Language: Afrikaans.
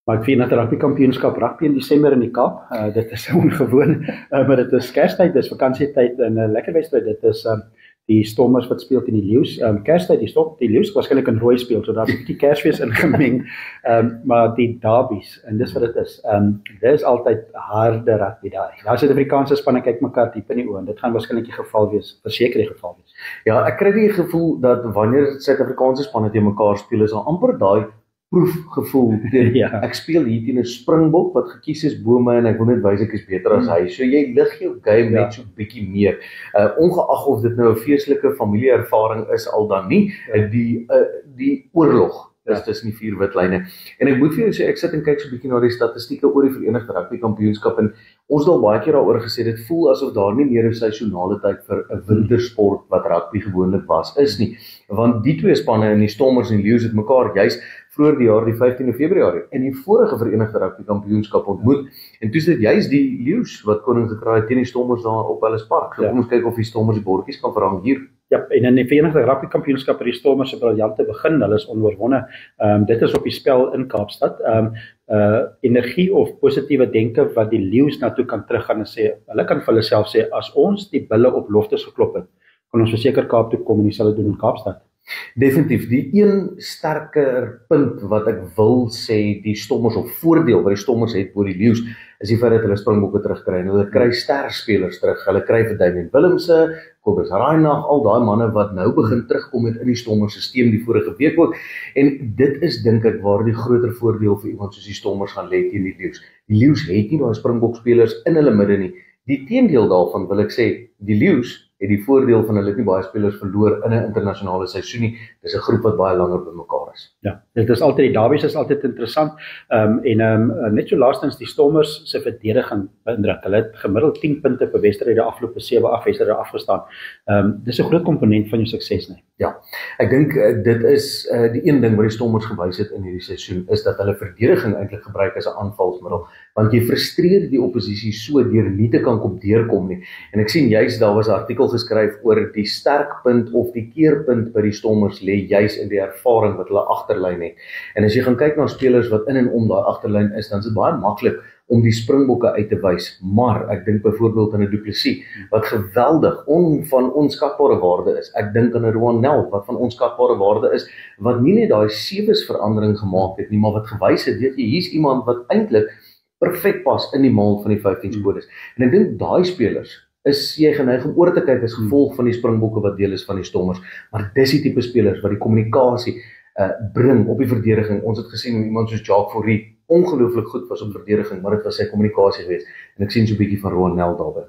Maar ek vier na die rugby kampioenskap rugby in Desember in die Kaap. Dit is ongewoon, maar dit is Kerstyd, dis vakansietyd en 'n lekker wedstryd. Dit is die Stormers wat speel teen die Leeu's. Kerstyd, die Leeu's waarskynlik in rooi speel, so daar's 'n bietjie Kersfees ingemeng. Maar die derbies, en dis wat dit is. Dit is altyd harde rugby daar. Die Suid-Afrikaanse spanne kyk mekaar diep in die oë en dit gaan waarskynlik die geval wees, verseker die geval wees. Ja, ek kry die gevoel dat wanneer Suid-Afrikaanse spanne teen mekaar speel, is daar amper daai proefgevoel. Ja. Ek speel hier teen 'n springbok wat gekies is bo my en ek wil net wys ek is beter as hy. So jy lig jou game net so bietjie meer. Ongeag of dit nou 'n feestelike familieervaring is al dan nie, die oorlog is tussen die vier wit lyne. En ek moet vir jou sê, ek sit en kyk so 'n bietjie na die statistieke oor die Verenigde Rugby Kampioenskap en ons het al baie keer daaroor gesê, dit voel asof daar nie meer 'n seisonale tyd vir 'n wintersport wat rugby gewoonlik was is nie. Want die twee spanne in die Stormers en Leeu's het mekaar juis vroeër die jaar die 15de Februarie in die vorige Verenigde Rugby Kampioenskap ontmoet. En toe is dit juis die Leeu's wat koning gekraai teen die Stormers daar op Ellis Park. So kom ons kyk of die Stormers die bordjies kan verhang hier. Ja, en in die Verenigde Rugby Kampioenskap het die Stormers 'n briljante begin. Hulle is onoorwonne. Dit is op die spel in Kaapstad. Energie of positiewe denke wat die Leeu's na toe kan teruggaan en sê, hulle kan vir hulle self sê, as ons die bulle op loftes geklop het, kan ons verseker Kaap toe kom en dieselfde doen in Kaapstad. Definitief, die een sterker punt wat ek wil sê die Stormers of voordeel wat die Stormers het oor die Leeu's is die feit dat hulle Springbokke terugkry en hulle kry sterspelers terug. Hulle kry vir Damian Willemse, Kobus Reinagh, al daai manne wat nou begin terugkom het in die Stormers stelsel die vorige week ook. En dit is dink ek waar die groter voordeel vir iemand soos die Stormers gaan lê teen die Leeu's. Die Leeu's het nie daai Springbok spelers in hulle midde nie. Die teendeel daarvan wil ek sê, die Leeu's het die voordeel van hulle het nie baie spelers verloor in 'n internasionale seisoen nie. Dis 'n groep wat baie langer bymekaar is. Ja, dit is altyd die derbies is altyd interessant. Net so laastens die Stormers se verdediging beïndruk. Hulle het gemiddeld 10 punte per wedstryd die afgelope 7-8 wedstryde afgestaan. Dis 'n groot komponent van jou sukses, nee. Ja, ek dink dit is die een ding wat die Stormers gewys het in hierdie seisoen is dat hulle verdediging eintlik gebruik as 'n aanvalsmiddel, want jy frustreer die oppositie so deur nie te kan kom deurkom nie. En ek sien juis daar was 'n artikel geskryf oor die sterkpunt of die keerpunt by die Stormers lê juis in die ervaring wat hulle agterlyn het. En as jy gaan kyk na spelers wat in en om daai agterlyn is, dan is dit baie maklik om die Springbokke uit te wys. Maar ek dink byvoorbeeld aan 'n Du Plessis wat geweldig van onskatbare waarde is. Ek dink aan 'n Roan Nel wat van onskatbare waarde is, wat nie net daai sewees verandering gemaak het nie, maar wat gewys het, weet jy, hier's iemand wat eintlik perfek pas in die maal van die 15 skodes. En ek dink daai spelers is jy geneig om oor te kyk as gevolg van die Springbokke wat deel is van die Stormers, maar dis die tipe spelers wat die kommunikasie bring op die verdediging. Ons het gesien hoe iemand soos Jacques Fourie ongelooflik goed was op verdediging, maar dit was sy kommunikasie geweest. En ek sien so 'n bietjie van Roan Nel daarbey.